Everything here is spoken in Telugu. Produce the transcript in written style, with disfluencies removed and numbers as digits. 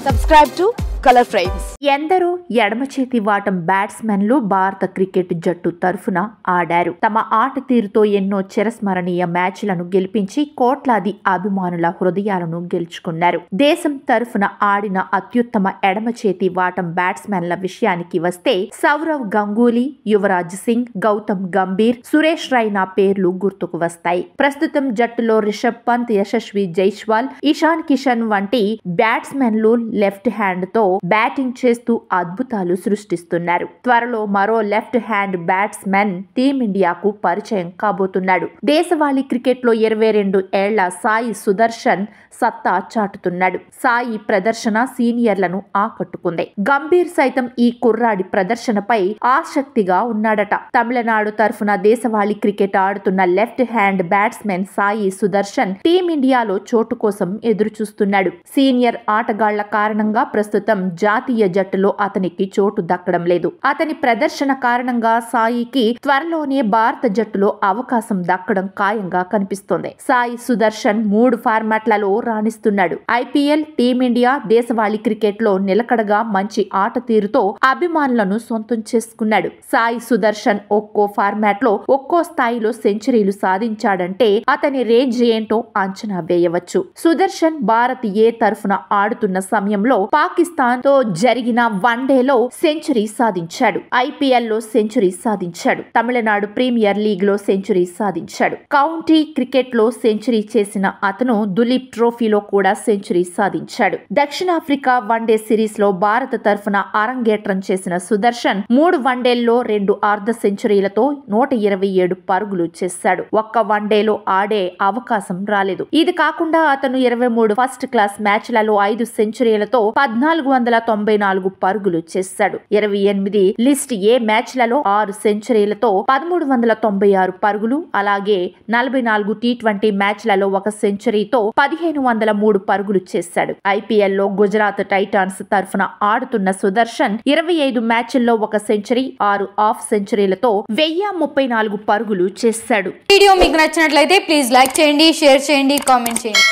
Subscribe to Color Frames. ఎందరో ఎడమ చేతి వాటం బ్యాట్స్మెన్లు భారత క్రికెట్ జట్టు తరఫున ఆడారు. తమ ఆట తీరుతో ఎన్నో చిరస్మరణీయ మ్యాచ్లను గెలిపించి కోట్లాది అభిమానుల హృదయాలను గెలుచుకున్నారు. దేశం తరఫున ఆడిన అత్యుత్తమ ఎడమ చేతి వాటం బ్యాట్స్మెన్ల విషయానికి వస్తే సౌరవ్ గంగూలీ, యువరాజ్ సింగ్, గౌతమ్ గంభీర్, సురేష్ రైనా పేర్లు గుర్తుకు వస్తాయి. ప్రస్తుతం జట్టులో రిషబ్ పంత్, యశస్వి జైస్వాల్, ఇషాన్ కిషన్ వంటి బ్యాట్స్మెన్లు లెఫ్ట్ హ్యాండ్ తో బ్యాటింగ్ చేస్తూ అద్భుతాలు సృష్టిస్తున్నారు. త్వరలో మరో లెఫ్ట్ హ్యాండ్ బ్యాట్స్మెన్ టీమిండియాకు పరిచయం కాబోతున్నాడు. దేశవాళీ క్రికెట్ లో 22 ఏళ్ల సాయి సుదర్శన్ సత్తా చాటుతున్నాడు. సాయి ప్రదర్శన సీనియర్లను ఆకట్టుకుంది. గంభీర్ సైతం ఈ కుర్రాడి ప్రదర్శనపై ఆసక్తిగా ఉన్నాడట. తమిళనాడు తరఫున దేశవాళీ క్రికెట్ ఆడుతున్న left hand batsmen Sai Sudarshan టీమిండియాలో చోటు కోసం ఎదురు చూస్తున్నాడు. సీనియర్ ఆటగాళ్ల కారణంగా ప్రస్తుతం జాతీయ జట్టులో అతనికి చోటు దక్కడం లేదు. అతని ప్రదర్శన కారణంగా సాయికి త్వరలోనే భారత జట్టులో అవకాశం దక్కడం ఖాయంగా కనిపిస్తోంది. సాయి సుదర్శన్ 3 ఫార్మాట్లలో రాణిస్తున్నాడు. ఐపీఎల్, టీమిండియా, దేశవాళీ క్రికెట్ లో నిలకడగా మంచి ఆట తీరుతో అభిమానులను సొంతం చేసుకున్నాడు. సాయి సుదర్శన్ ఒక్కో ఫార్మాట్ లో ఒక్కో స్థాయిలో సెంచరీలు సాధించాడంటే అతని రేంజ్ ఏంటో అంచనా వేయవచ్చు. సుదర్శన్ భారత్ ఏ తరఫున ఆడుతున్న సమయంలో పాకిస్తాన్ తో జరిగిన వన్డేలో సెంచరీ సాధించాడు. ఐపీఎల్ లో సెంచరీ సాధించాడు. తమిళనాడు ప్రీమియర్ లీగ్ లో సెంచరీ సాధించాడు. కౌంటీ క్రికెట్ లో సెంచరీ చేసిన అతను దులీప్ ట్రోఫీలో కూడా సెంచరీ సాధించాడు. దక్షిణాఫ్రికా వన్డే సిరీస్ లో భారత తరఫున అరంగేట్రం చేసిన సుదర్శన్ 3 వన్డేల్లో 2 అర్ధ సెంచరీలతో 127 పరుగులు చేశాడు. ఒక్క వన్డేలో ఆడే అవకాశం రాలేదు. ఇది కాకుండా అతను 23 ఫస్ట్ క్లాస్ మ్యాచ్లలో 5 సెంచరీలతో 1494 పరుగులు చేశాడు. 28 లిస్ట్ ఏ మ్యాచ్లలో 6 సెంచరీలతో 1396 పరుగులు, అలాగే 44 టీ20 మ్యాచ్లలో 1 సెంచరీతో 1503 పరుగులు చేశాడు. ఐపీఎల్ లో గుజరాత్ టైటాన్స్ తరఫున ఆడుతున్న సుదర్శన్ 25 మ్యాచ్ల్లో 1 సెంచరీ, 6 హాఫ్ సెంచరీలతో 1034 పరుగులు చేశాడు. వీడియో మీకు నచ్చినట్లయితే ప్లీజ్ లైక్ చేయండి, షేర్ చేయండి, కామెంట్ చేయండి.